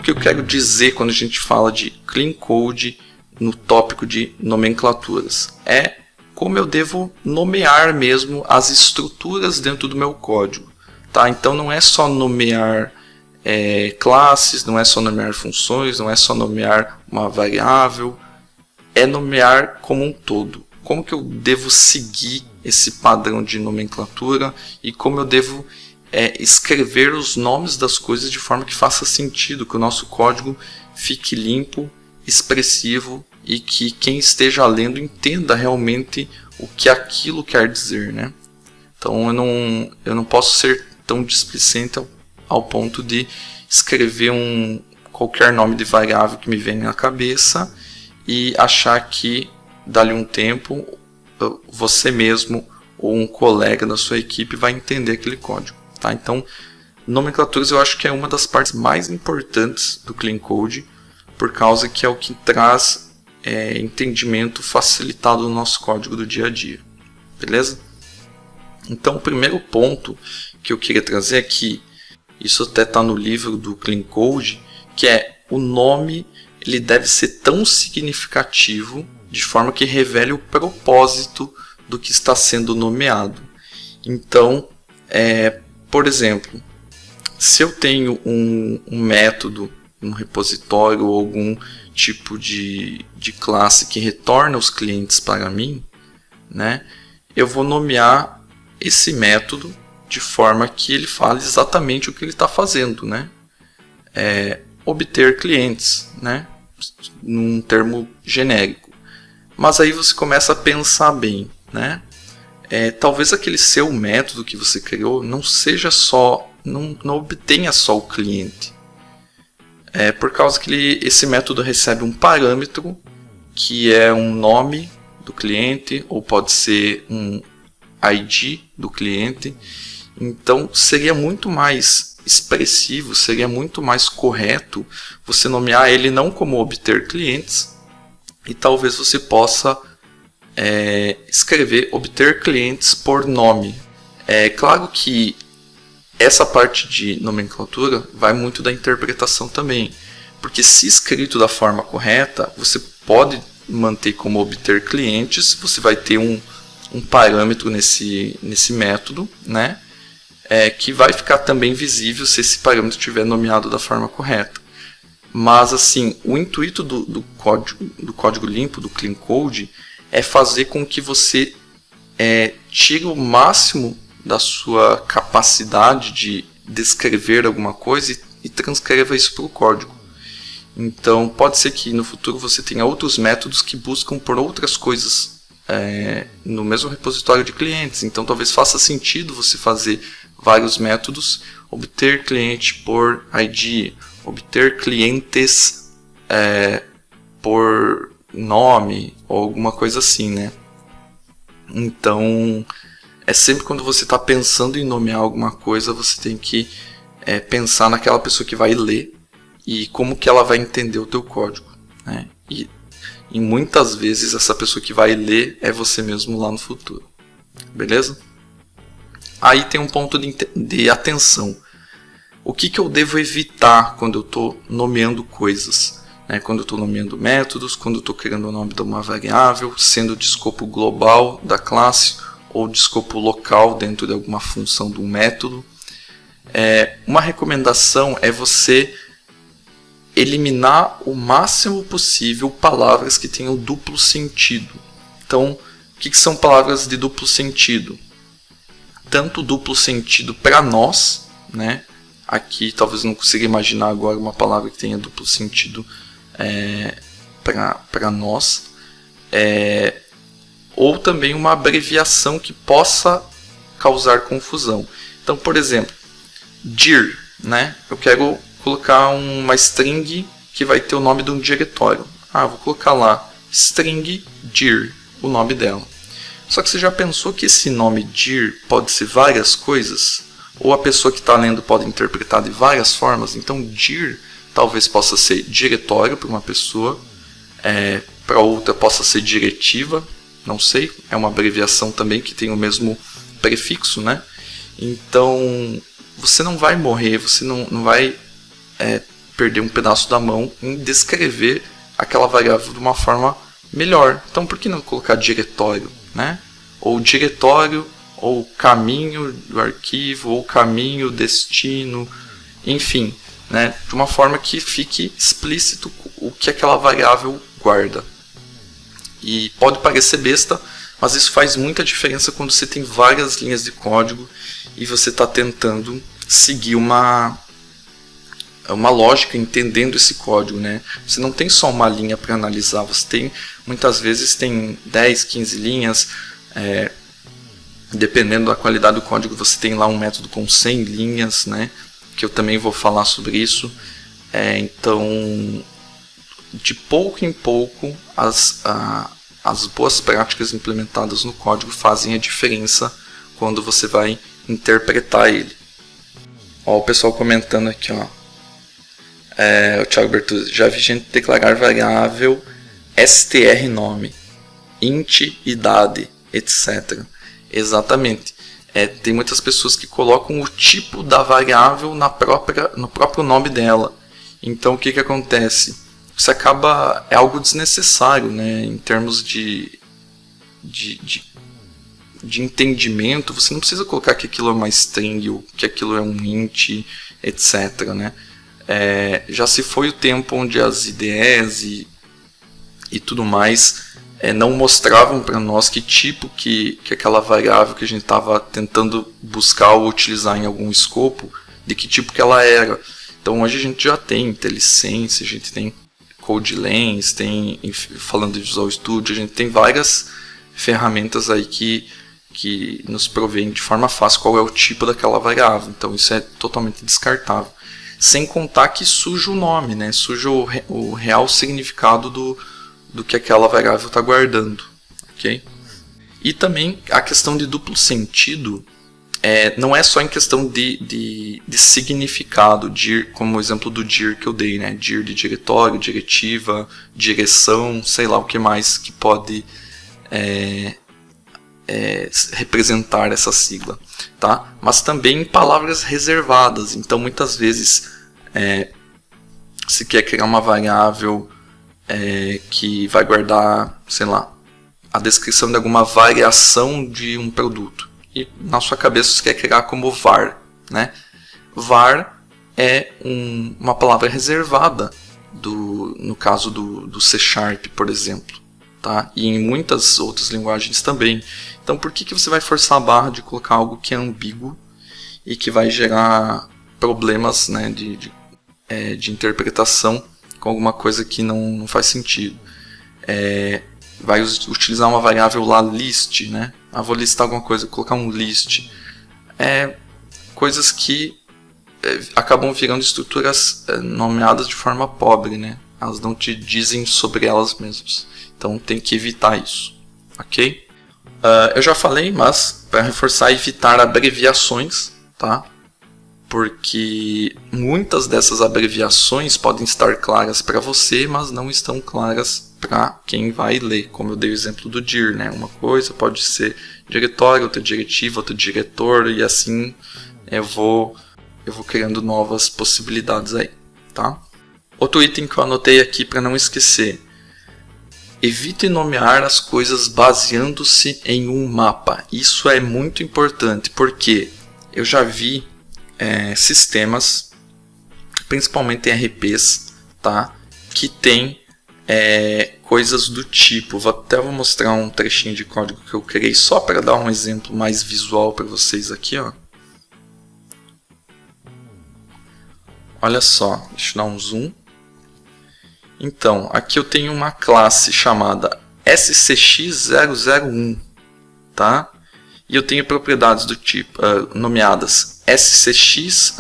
que eu quero dizer quando a gente fala de Clean Code no tópico de nomenclaturas? É como eu devo nomear mesmo as estruturas dentro do meu código. Tá? Então não é só nomear classes, não é só nomear funções, não é só nomear uma variável, é nomear como um todo. Como que eu devo seguir esse padrão de nomenclatura e como eu devo escrever os nomes das coisas de forma que faça sentido, que o nosso código fique limpo, expressivo e que quem esteja lendo entenda realmente o que aquilo quer dizer, né? Então eu não posso ser tão displicente ao ponto de escrever qualquer nome de variável que me venha na cabeça e achar que dali um tempo você mesmo ou um colega da sua equipe vai entender aquele código. Tá? Então, nomenclaturas eu acho que é uma das partes mais importantes do Clean Code, por causa que é o que traz entendimento facilitado no nosso código do dia a dia. Beleza? Então, o primeiro ponto que eu queria trazer aqui, isso até está no livro do Clean Code, que é o nome ele deve ser tão significativo de forma que revele o propósito do que está sendo nomeado. Então, por exemplo, se eu tenho um método, um repositório ou algum tipo de classe que retorna os clientes para mim, né, eu vou nomear esse método de forma que ele fale exatamente o que ele está fazendo, né? Obter clientes, né? Num termo genérico. Mas aí você começa a pensar bem, né? Talvez aquele seu método que você criou não seja só, não obtenha só o cliente. Por causa que esse método recebe um parâmetro que é um nome do cliente ou pode ser um ID do cliente. Então seria muito mais expressivo, seria muito mais correto você nomear ele não como obter clientes e talvez você possa escrever obter clientes por nome. É claro que essa parte de nomenclatura vai muito da interpretação também, porque se escrito da forma correta, você pode manter como obter clientes, você vai ter um parâmetro nesse método, né? Que vai ficar também visível se esse parâmetro estiver nomeado da forma correta. Mas assim, o intuito do código limpo, do Clean Code, é fazer com que você tire o máximo da sua capacidade de descrever alguma coisa e transcreva isso para o código. Então pode ser que no futuro você tenha outros métodos que buscam por outras coisas no mesmo repositório de clientes. Então talvez faça sentido você fazer vários métodos, obter cliente por ID, obter clientes por nome ou alguma coisa assim, né? Então sempre quando você está pensando em nomear alguma coisa, você tem que pensar naquela pessoa que vai ler e como que ela vai entender o teu código, né? E muitas vezes essa pessoa que vai ler é você mesmo lá no futuro. Beleza? Aí tem um ponto de atenção. O que eu devo evitar quando eu estou nomeando coisas? Quando eu estou nomeando métodos, quando eu estou criando o nome de uma variável, sendo de escopo global da classe ou de escopo local dentro de alguma função de um método. Uma recomendação é você eliminar o máximo possível palavras que tenham duplo sentido. Então, o que são palavras de duplo sentido? Tanto duplo sentido para nós, né? Aqui talvez não consiga imaginar agora uma palavra que tenha duplo sentido para nós, ou também uma abreviação que possa causar confusão. Então, por exemplo, dir, né? Eu quero colocar uma string que vai ter o nome de um diretório. Vou colocar lá string dir, o nome dela. Só que você já pensou que esse nome dir pode ser várias coisas? Ou a pessoa que está lendo pode interpretar de várias formas? Então dir talvez possa ser diretório para uma pessoa, para outra possa ser diretiva, não sei, é uma abreviação também que tem o mesmo prefixo, né? Então você não vai morrer, você não vai perder um pedaço da mão em descrever aquela variável de uma forma melhor. Então, por que não colocar diretório, né? Ou diretório, ou caminho do arquivo, ou caminho, destino, enfim, né? De uma forma que fique explícito o que aquela variável guarda. E pode parecer besta, mas isso faz muita diferença quando você tem várias linhas de código e você está tentando seguir uma lógica entendendo esse código, né? Você não tem só uma linha para analisar, você tem, muitas vezes tem 10, 15 linhas, dependendo da qualidade do código, você tem lá um método com 100 linhas, né? Que eu também vou falar sobre isso. Então, de pouco em pouco, as boas práticas implementadas no código fazem a diferença quando você vai interpretar ele. Ó, o pessoal comentando aqui, ó. O Thiago Bertuzzi, já vi gente declarar variável str nome, int idade, etc. Exatamente. Tem muitas pessoas que colocam o tipo da variável no próprio nome dela. Então o que acontece? Isso acaba, é algo desnecessário, né? Em termos de entendimento. Você não precisa colocar que aquilo é uma string ou que aquilo é um int, etc. Né? Já se foi o tempo onde as IDEs e tudo mais não mostravam para nós que tipo que aquela variável que a gente estava tentando buscar ou utilizar em algum escopo, de que tipo que ela era. Então hoje a gente já tem IntelliSense, a gente tem CodeLens, falando de Visual Studio, a gente tem várias ferramentas aí que nos provêm de forma fácil qual é o tipo daquela variável. Então isso é totalmente descartável. Sem contar que suja o nome, né? Suja o real significado do que aquela variável está guardando. Okay? E também a questão de duplo sentido não é só em questão de significado, dir, como o exemplo do dir que eu dei, né? Dir de diretório, diretiva, direção, sei lá o que mais que pode representar essa sigla, tá? Mas também em palavras reservadas. Então muitas vezes se quer criar uma variável que vai guardar, sei lá, a descrição de alguma variação de um produto, e na sua cabeça você quer criar como var, né? Var é uma palavra reservada no caso do C#, por exemplo, tá? E em muitas outras linguagens também. Então por que você vai forçar a barra de colocar algo que é ambíguo e que vai gerar problemas, né, de interpretação com alguma coisa que não faz sentido? Vai utilizar uma variável lá list, né? Vou listar alguma coisa, colocar um list. Coisas que acabam virando estruturas nomeadas de forma pobre, né? Elas não te dizem sobre elas mesmas. Então tem que evitar isso, ok? Eu já falei, mas para reforçar, evitar abreviações, tá? Porque muitas dessas abreviações podem estar claras para você, mas não estão claras para quem vai ler, como eu dei o exemplo do dir, né? Uma coisa pode ser diretório, outra diretiva, outro diretor, e assim eu vou criando novas possibilidades aí, tá? Outro item que eu anotei aqui para não esquecer: evite nomear as coisas baseando-se em um mapa. Isso é muito importante, porque eu já vi sistemas, principalmente RPs, tá? Que tem coisas do tipo, vou mostrar um trechinho de código que eu criei só para dar um exemplo mais visual para vocês aqui, ó. Olha só, deixa eu dar um zoom. Então, aqui eu tenho uma classe chamada SCX001, tá? E eu tenho propriedades do tipo nomeadas SCX_ID,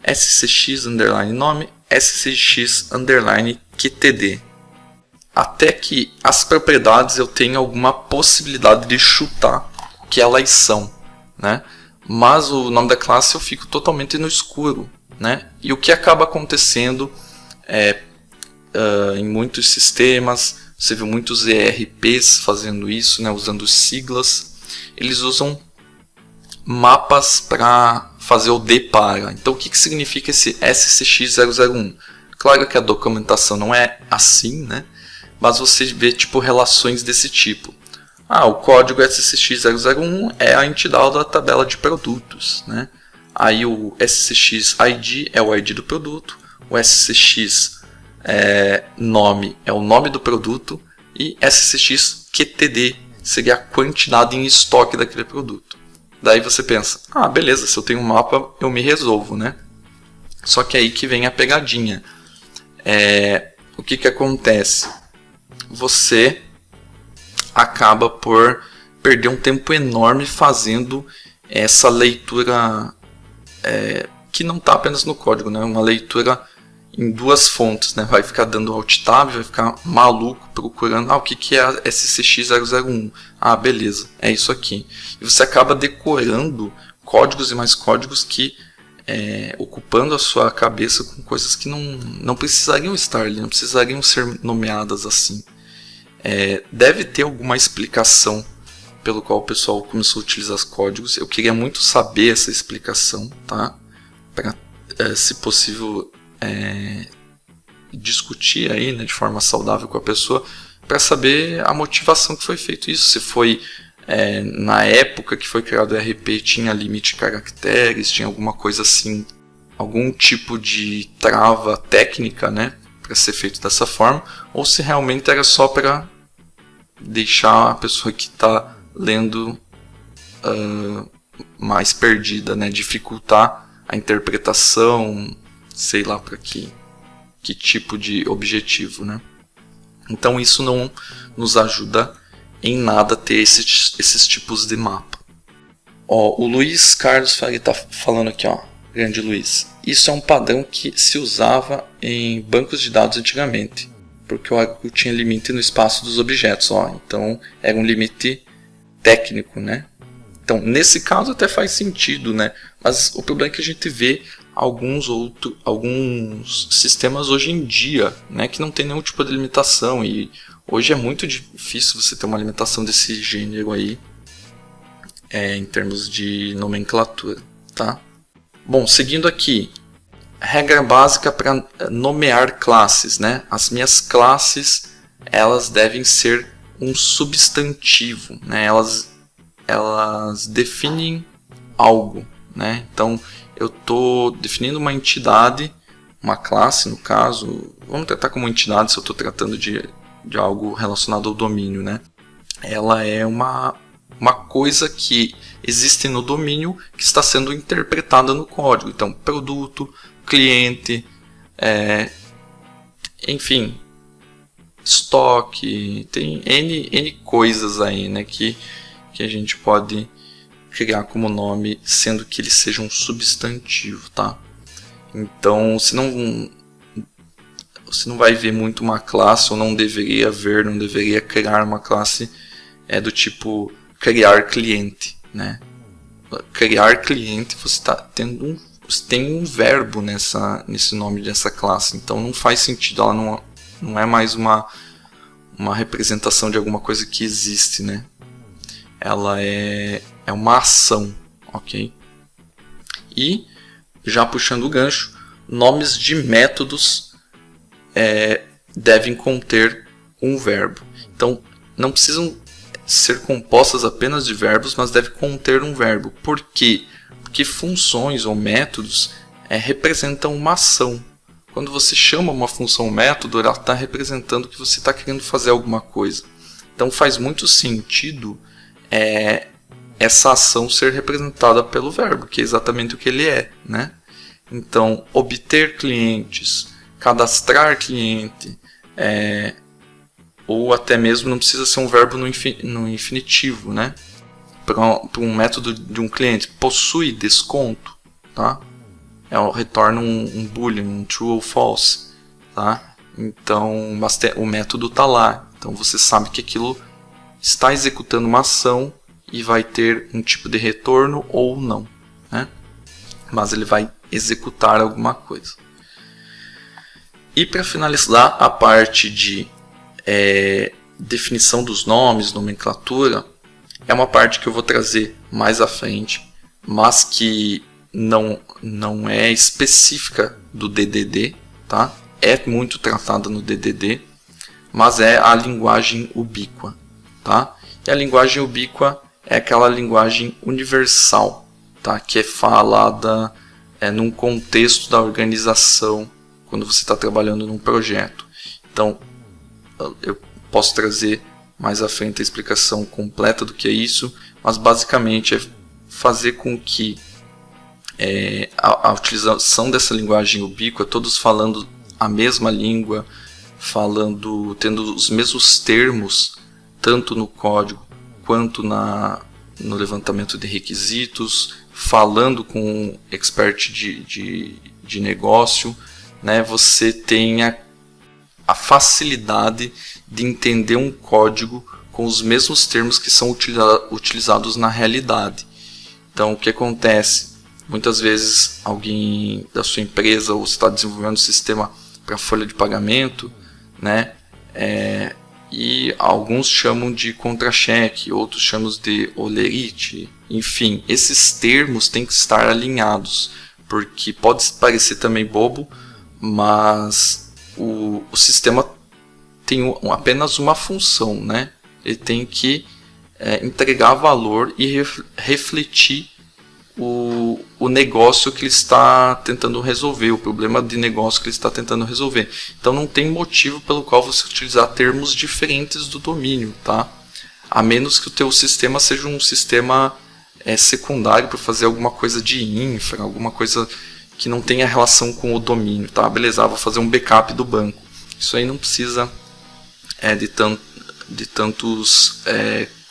SCX_nome, SCX_QTD. Até que as propriedades eu tenho alguma possibilidade de chutar que elas são, né? Mas o nome da classe eu fico totalmente no escuro, né? E o que acaba acontecendo em muitos sistemas, você viu muitos ERPs fazendo isso, né? Usando siglas. Eles usam mapas para fazer o D para. Então o que significa esse SCX001? Claro que a documentação não é assim, né? Mas você vê tipo relações desse tipo. O código SCX001 é a entidade da tabela de produtos, né? Aí o SCX ID é o ID do produto, o SCX nome é o nome do produto e SCX QTD seria a quantidade em estoque daquele produto. Daí você pensa, beleza, se eu tenho um mapa eu me resolvo, né? Só que aí que vem a pegadinha. O que acontece? Você acaba por perder um tempo enorme fazendo essa leitura que não está apenas no código, né? Uma leitura em duas fontes, né? Vai ficar dando alt tab, vai ficar maluco procurando o que é SCX001. Beleza, é isso aqui. E você acaba decorando códigos e mais códigos que ocupando a sua cabeça com coisas que não precisariam estar ali, não precisariam ser nomeadas assim. Deve ter alguma explicação pelo qual o pessoal começou a utilizar os códigos. Eu queria muito saber essa explicação, tá? Para, se possível, discutir aí, né, de forma saudável com a pessoa, para saber a motivação que foi feito isso. Se foi na época que foi criado o RP tinha limite de caracteres, tinha alguma coisa assim, algum tipo de trava técnica, né, para ser feito dessa forma, ou se realmente era só para deixar a pessoa que está lendo mais perdida, né, dificultar a interpretação, sei lá para que tipo de objetivo, né? Então isso não nos ajuda em nada a ter esses tipos de mapa. O Luiz Carlos está falando aqui, grande Luiz. Isso é um padrão que se usava em bancos de dados antigamente, porque o Oracle tinha limite no espaço dos objetos, então era um limite técnico, né? Então nesse caso até faz sentido, né? Mas o problema é que a gente vê alguns sistemas hoje em dia, né, que não tem nenhum tipo de limitação, e hoje é muito difícil você ter uma limitação desse gênero aí em termos de nomenclatura, tá? Bom, seguindo aqui, regra básica para nomear classes, né? As minhas classes, elas devem ser um substantivo, né? Elas definem algo, né? Então eu estou definindo uma entidade, uma classe no caso, vamos tratar como entidade se eu estou tratando de algo relacionado ao domínio, né? Ela é uma coisa que existe no domínio que está sendo interpretada no código. Então, produto, cliente, enfim, estoque, tem N coisas aí, né, que a gente pode criar como nome, sendo que ele seja um substantivo, tá? Então, você não vai ver muito uma classe, ou não deveria criar uma classe do tipo criar cliente, né? Criar cliente, você tem um verbo nesse nome dessa classe, então não faz sentido, ela não é mais uma representação de alguma coisa que existe, né? Ela é uma ação, ok? E, já puxando o gancho, nomes de métodos devem conter um verbo. Então, não precisam ser compostas apenas de verbos, mas deve conter um verbo. Por quê? Porque funções ou métodos representam uma ação. Quando você chama uma função método, ela está representando que você está querendo fazer alguma coisa. Então faz muito sentido essa ação ser representada pelo verbo, que é exatamente o que ele é, né? Então, obter clientes, cadastrar cliente, ou até mesmo não precisa ser um verbo no infinitivo, né? Para um método de um cliente, possui desconto, tá? Retorna um boolean, um true ou false, tá? Então, o método está lá, então você sabe que aquilo está executando uma ação e vai ter um tipo de retorno ou não, né? Mas ele vai executar alguma coisa. E para finalizar a parte de definição dos nomes, nomenclatura, é uma parte que eu vou trazer mais à frente, mas que não é específica do DDD, tá? É muito tratada no DDD, mas é a linguagem ubíqua, tá? E a linguagem ubíqua é aquela linguagem universal, tá? Que é falada num contexto da organização, quando você está trabalhando num projeto. Então, eu posso trazer mais à frente a explicação completa do que é isso, mas basicamente é fazer com que a utilização dessa linguagem ubíqua, todos falando a mesma língua, tendo os mesmos termos, tanto no código quanto no levantamento de requisitos, falando com um expert de negócio, né, você tenha a facilidade de entender um código com os mesmos termos que são utilizados na realidade. Então, o que acontece? Muitas vezes alguém da sua empresa ou está desenvolvendo um sistema para folha de pagamento, né? E alguns chamam de contra-cheque, outros chamam de olerite. Enfim, esses termos têm que estar alinhados, porque pode parecer também bobo, mas o sistema tem apenas uma função, né? Ele tem que entregar valor e refletir o negócio que ele está tentando resolver, o problema de negócio que ele está tentando resolver. Então não tem motivo pelo qual você utilizar termos diferentes do domínio, tá? A menos que o teu sistema seja um sistema secundário para fazer alguma coisa de infra, alguma coisa que não tenha relação com o domínio, tá? Beleza, vou fazer um backup do banco. Isso aí não precisa de tantos,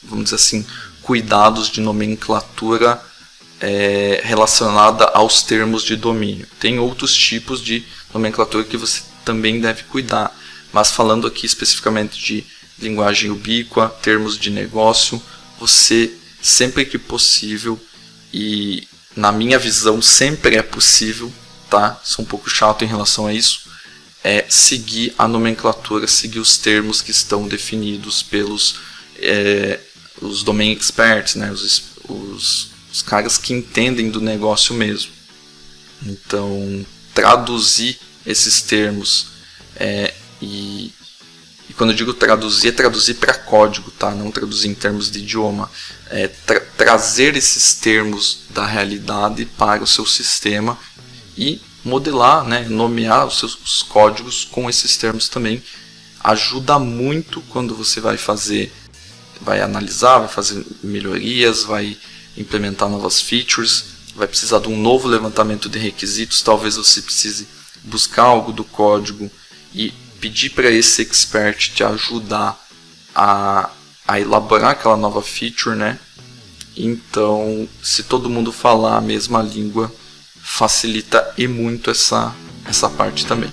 vamos dizer assim, cuidados de nomenclatura relacionada aos termos de domínio. Tem outros tipos de nomenclatura que você também deve cuidar, mas falando aqui especificamente de linguagem ubíqua, termos de negócio, você sempre que possível, e na minha visão sempre é possível, tá? Sou um pouco chato em relação a isso, seguir a nomenclatura, seguir os termos que estão definidos pelos os domain experts, né? Os caras que entendem do negócio mesmo. Então, traduzir esses termos, e quando eu digo traduzir, é traduzir para código, tá? Não traduzir em termos de idioma. Trazer esses termos da realidade para o seu sistema e modelar, né? Nomear os seus códigos com esses termos também. Ajuda muito quando você vai analisar, vai fazer melhorias, vai implementar novas features, vai precisar de um novo levantamento de requisitos, talvez você precise buscar algo do código e pedir para esse expert te ajudar a elaborar aquela nova feature, né? Então, se todo mundo falar a mesma língua, facilita e muito essa parte também.